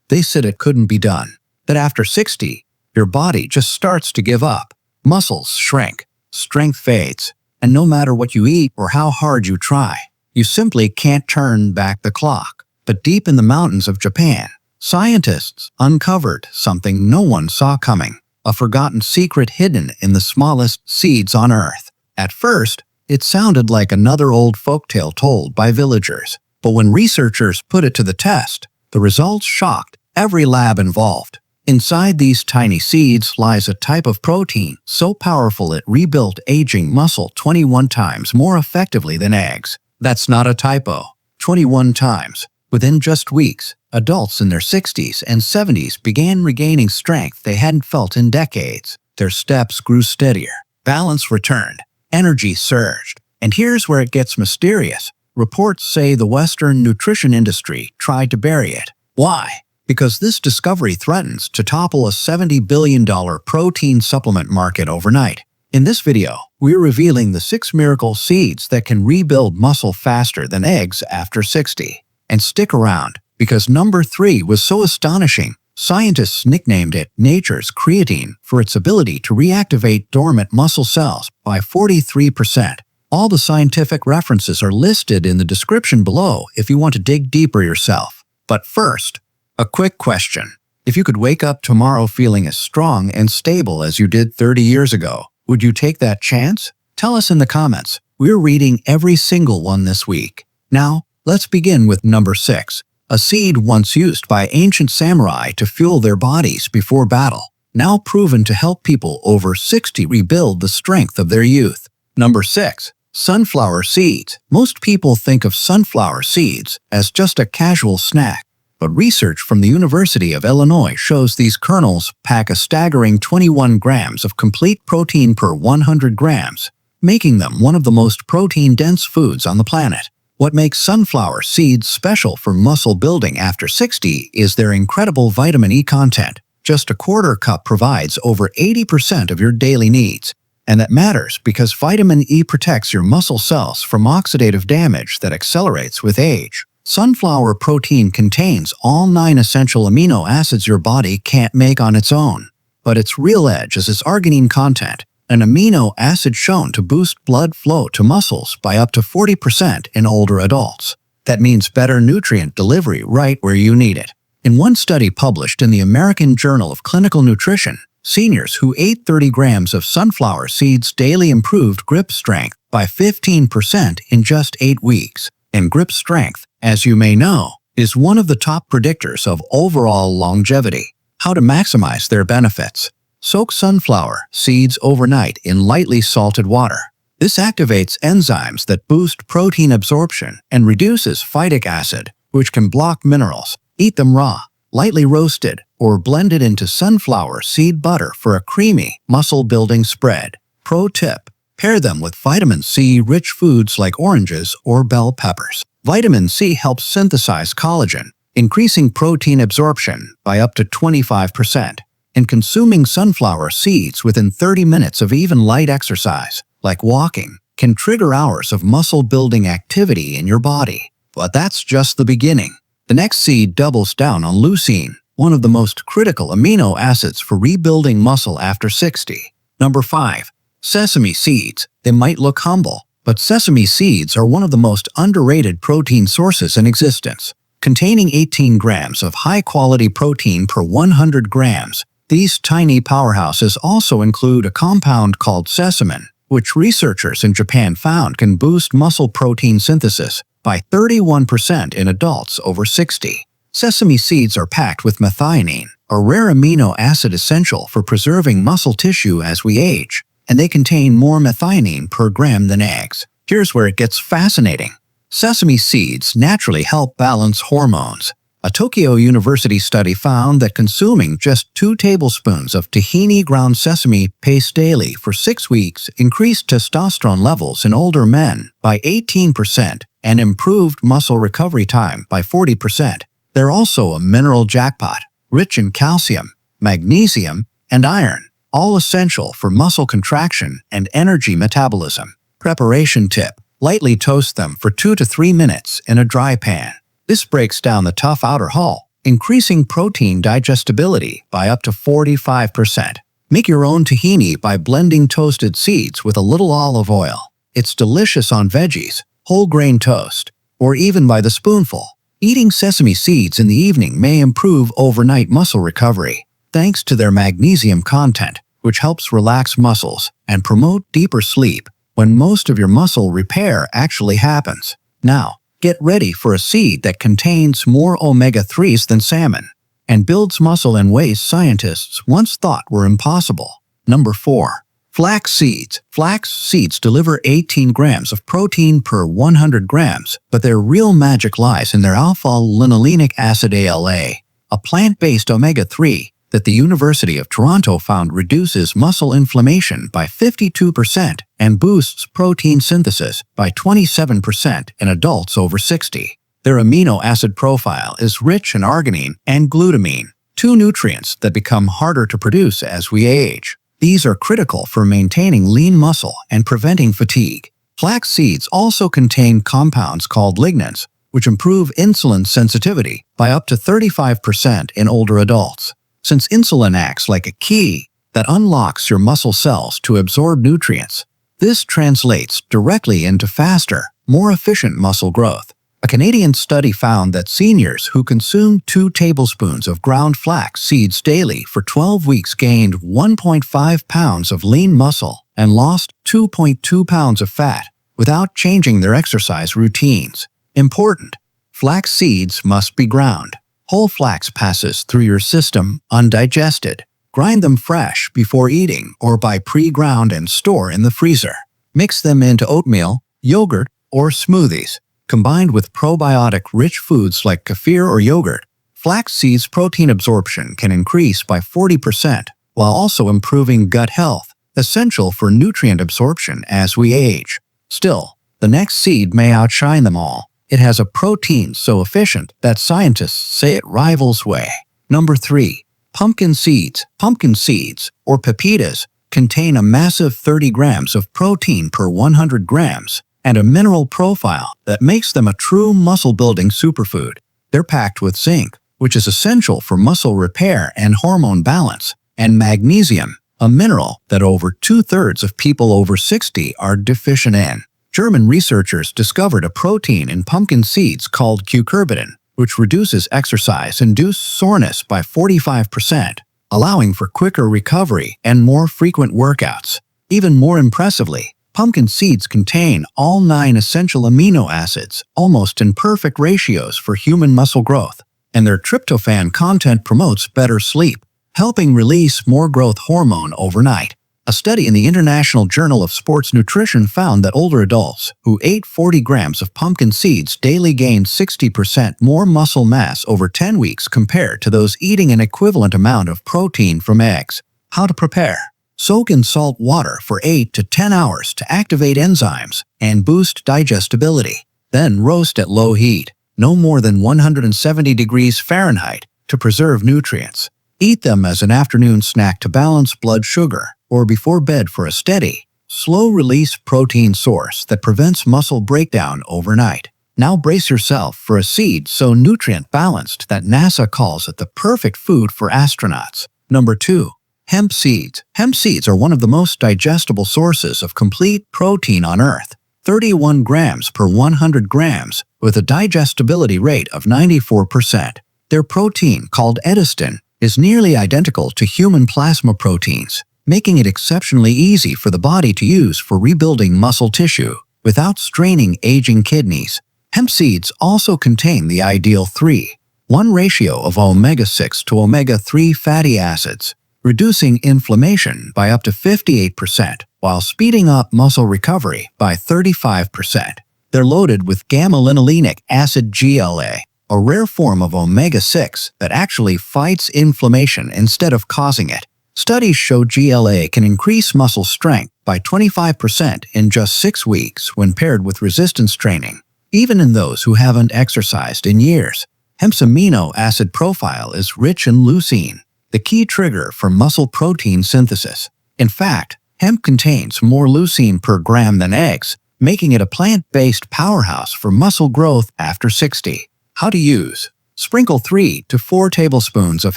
They said it couldn't be done, that after 60, your body just starts to give up. Muscles shrink, strength fades, and no matter what you eat or how hard you try, you simply can't turn back the clock. But deep in the mountains of Japan, scientists uncovered something no one saw coming, a forgotten secret hidden in the smallest seeds on Earth. At first, it sounded like another old folktale told by villagers, but when researchers put it to the test, the results shocked every lab involved. Inside these tiny seeds lies a type of protein so powerful it rebuilt aging muscle 21 times more effectively than eggs. That's not a typo. 21 times. Within just weeks, adults in their 60s and 70s began regaining strength they hadn't felt in decades. Their steps grew steadier, balance returned, energy surged. And here's where it gets mysterious. Reports say the Western nutrition industry tried to bury it. Why? Because this discovery threatens to topple a $70 billion protein supplement market overnight. In this video, we're revealing the 6 miracle seeds that can rebuild muscle faster than eggs after 60. And stick around, because number 3 was so astonishing, scientists nicknamed it nature's creatine for its ability to reactivate dormant muscle cells by 43%. All the scientific references are listed in the description below if you want to dig deeper yourself. But first, a quick question. If you could wake up tomorrow feeling as strong and stable as you did 30 years ago, would you take that chance? Tell us in the comments. We're reading every single one this week. Now, let's begin with number 6, a seed once used by ancient samurai to fuel their bodies before battle, now proven to help people over 60 rebuild the strength of their youth. Number 6. Sunflower seeds. Most people think of sunflower seeds as just a casual snack, but research from the University of Illinois shows these kernels pack a staggering 21 grams of complete protein per 100 grams, making them one of the most protein-dense foods on the planet. What makes sunflower seeds special for muscle building after 60 is their incredible vitamin E content. Just a quarter cup provides over 80% of your daily needs. And that matters because vitamin E protects your muscle cells from oxidative damage that accelerates with age. Sunflower protein contains all 9 essential amino acids your body can't make on its own. But its real edge is its arginine content, an amino acid shown to boost blood flow to muscles by up to 40% in older adults. That means better nutrient delivery right where you need it. In one study published in the American Journal of Clinical Nutrition, seniors who ate 30 grams of sunflower seeds daily improved grip strength by 15% in just 8 weeks. And grip strength, as you may know, is one of the top predictors of overall longevity. How to maximize their benefits. Soak sunflower seeds overnight in lightly salted water. This activates enzymes that boost protein absorption and reduces phytic acid, which can block minerals. Eat them raw, lightly roasted, or blended into sunflower seed butter for a creamy, muscle-building spread. Pro tip: pair them with vitamin C-rich foods like oranges or bell peppers. Vitamin C helps synthesize collagen, increasing protein absorption by up to 25%. And consuming sunflower seeds within 30 minutes of even light exercise, like walking, can trigger hours of muscle-building activity in your body. But that's just the beginning. The next seed doubles down on leucine, one of the most critical amino acids for rebuilding muscle after 60. Number 5. Sesame seeds. They might look humble, but sesame seeds are one of the most underrated protein sources in existence. Containing 18 grams of high-quality protein per 100 grams, these tiny powerhouses also include a compound called sesame, which researchers in Japan found can boost muscle protein synthesis by 31% in adults over 60. Sesame seeds are packed with methionine, a rare amino acid essential for preserving muscle tissue as we age, and they contain more methionine per gram than eggs. Here's where it gets fascinating. Sesame seeds naturally help balance hormones. A Tokyo University study found that consuming just 2 tablespoons of tahini ground sesame paste daily for 6 weeks increased testosterone levels in older men by 18% and improved muscle recovery time by 40%. They're also a mineral jackpot, rich in calcium, magnesium, and iron, all essential for muscle contraction and energy metabolism. Preparation tip: lightly toast them for 2 to 3 minutes in a dry pan. This breaks down the tough outer hull, increasing protein digestibility by up to 45%. Make your own tahini by blending toasted seeds with a little olive oil. It's delicious on veggies, whole grain toast, or even by the spoonful. Eating sesame seeds in the evening may improve overnight muscle recovery, thanks to their magnesium content, which helps relax muscles and promote deeper sleep when most of your muscle repair actually happens. Now, get ready for a seed that contains more omega-3s than salmon and builds muscle in ways scientists once thought were impossible. Number 4. Flax seeds. Flax seeds deliver 18 grams of protein per 100 grams, but their real magic lies in their alpha-linolenic acid ALA, a plant-based omega-3 that the University of Toronto found reduces muscle inflammation by 52% and boosts protein synthesis by 27% in adults over 60. Their amino acid profile is rich in arginine and glutamine, two nutrients that become harder to produce as we age. These are critical for maintaining lean muscle and preventing fatigue. Flax seeds also contain compounds called lignans, which improve insulin sensitivity by up to 35% in older adults. Since insulin acts like a key that unlocks your muscle cells to absorb nutrients, this translates directly into faster, more efficient muscle growth. A Canadian study found that seniors who consumed 2 tablespoons of ground flax seeds daily for 12 weeks gained 1.5 pounds of lean muscle and lost 2.2 pounds of fat without changing their exercise routines. Important: flax seeds must be ground. Whole flax passes through your system undigested. Grind them fresh before eating or buy pre-ground and store in the freezer. Mix them into oatmeal, yogurt, or smoothies. Combined with probiotic-rich foods like kefir or yogurt, flax seeds protein absorption can increase by 40% while also improving gut health, essential for nutrient absorption as we age. Still, the next seed may outshine them all. It has a protein so efficient that scientists say it rivals whey. Number 3. Pumpkin seeds. Pumpkin seeds, or pepitas, contain a massive 30 grams of protein per 100 grams and a mineral profile that makes them a true muscle-building superfood. They're packed with zinc, which is essential for muscle repair and hormone balance, and magnesium, a mineral that over 2/3 of people over 60 are deficient in. German researchers discovered a protein in pumpkin seeds called cucurbitin, which reduces exercise-induced soreness by 45%, allowing for quicker recovery and more frequent workouts. Even more impressively, pumpkin seeds contain all 9 essential amino acids, almost in perfect ratios for human muscle growth, and their tryptophan content promotes better sleep, helping release more growth hormone overnight. A study in the International Journal of Sports Nutrition found that older adults who ate 40 grams of pumpkin seeds daily gained 60% more muscle mass over 10 weeks compared to those eating an equivalent amount of protein from eggs. How to prepare? Soak in salt water for 8 to 10 hours to activate enzymes and boost digestibility. Then roast at low heat, no more than 170 degrees Fahrenheit, to preserve nutrients. Eat them as an afternoon snack to balance blood sugar, or before bed for a steady, slow-release protein source that prevents muscle breakdown overnight. Now brace yourself for a seed so nutrient-balanced that NASA calls it the perfect food for astronauts. Number 2. Hemp seeds. Hemp seeds are one of the most digestible sources of complete protein on Earth, 31 grams per 100 grams, with a digestibility rate of 94%. Their protein, called edestin, is nearly identical to human plasma proteins, making it exceptionally easy for the body to use for rebuilding muscle tissue without straining aging kidneys. Hemp seeds also contain the ideal 3:1 ratio of omega-6 to omega-3 fatty acids, reducing inflammation by up to 58% while speeding up muscle recovery by 35%. They're loaded with gamma-linolenic acid GLA, a rare form of omega-6 that actually fights inflammation instead of causing it. Studies show GLA can increase muscle strength by 25% in just 6 weeks when paired with resistance training, even in those who haven't exercised in years. Hemp's amino acid profile is rich in leucine, the key trigger for muscle protein synthesis. In fact, hemp contains more leucine per gram than eggs, making it a plant-based powerhouse for muscle growth after 60. How to use? Sprinkle 3 to 4 tablespoons of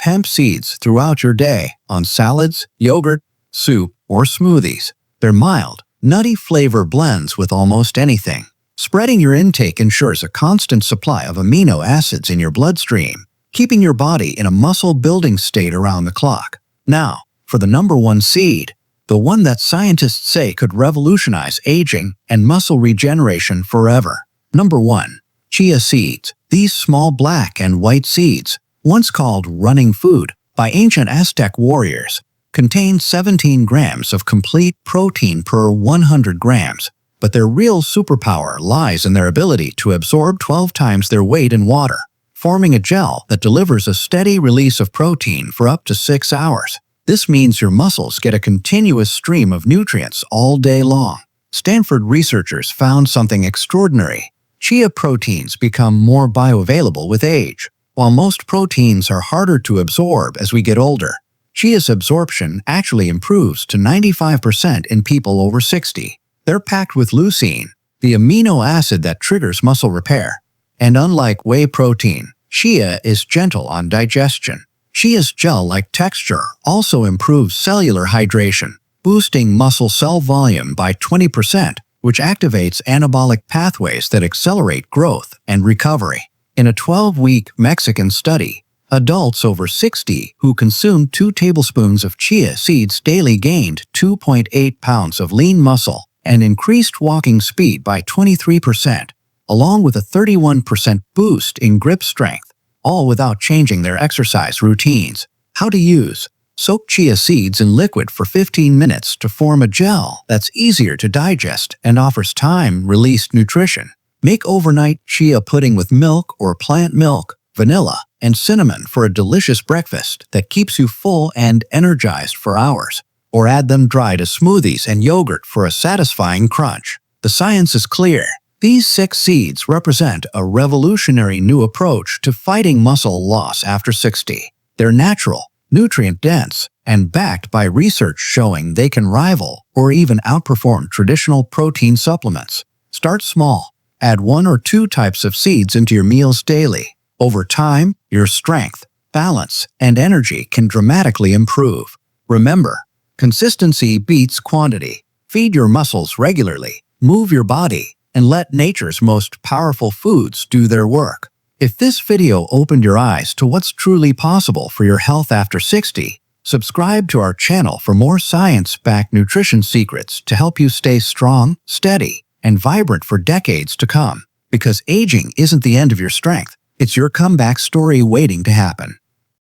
hemp seeds throughout your day on salads, yogurt, soup, or smoothies. Their mild, nutty flavor blends with almost anything. Spreading your intake ensures a constant supply of amino acids in your bloodstream, keeping your body in a muscle-building state around the clock. Now, for the number one seed, the one that scientists say could revolutionize aging and muscle regeneration forever. Number 1. Chia seeds. These small black and white seeds, once called running food by ancient Aztec warriors, contain 17 grams of complete protein per 100 grams. But their real superpower lies in their ability to absorb 12 times their weight in water, forming a gel that delivers a steady release of protein for up to 6 hours. This means your muscles get a continuous stream of nutrients all day long. Stanford researchers found something extraordinary. Chia proteins become more bioavailable with age. While most proteins are harder to absorb as we get older, chia's absorption actually improves to 95% in people over 60. They're packed with leucine, the amino acid that triggers muscle repair. And unlike whey protein, chia is gentle on digestion. Chia's gel-like texture also improves cellular hydration, boosting muscle cell volume by 20%, which activates anabolic pathways that accelerate growth and recovery. In a 12-week Mexican study, adults over 60 who consumed 2 tablespoons of chia seeds daily gained 2.8 pounds of lean muscle and increased walking speed by 23%, along with a 31% boost in grip strength, all without changing their exercise routines. How to use: soak chia seeds in liquid for 15 minutes to form a gel that's easier to digest and offers time-released nutrition. Make overnight chia pudding with milk or plant milk, vanilla, and cinnamon for a delicious breakfast that keeps you full and energized for hours. Or add them dry to smoothies and yogurt for a satisfying crunch. The science is clear. These 6 seeds represent a revolutionary new approach to fighting muscle loss after 60. They're natural, nutrient-dense, and backed by research showing they can rival or even outperform traditional protein supplements. Start small. Add 1 or 2 types of seeds into your meals daily. Over time, your strength, balance, and energy can dramatically improve. Remember, consistency beats quantity. Feed your muscles regularly, move your body, and let nature's most powerful foods do their work. If this video opened your eyes to what's truly possible for your health after 60, subscribe to our channel for more science-backed nutrition secrets to help you stay strong, steady, and vibrant for decades to come. Because aging isn't the end of your strength, it's your comeback story waiting to happen.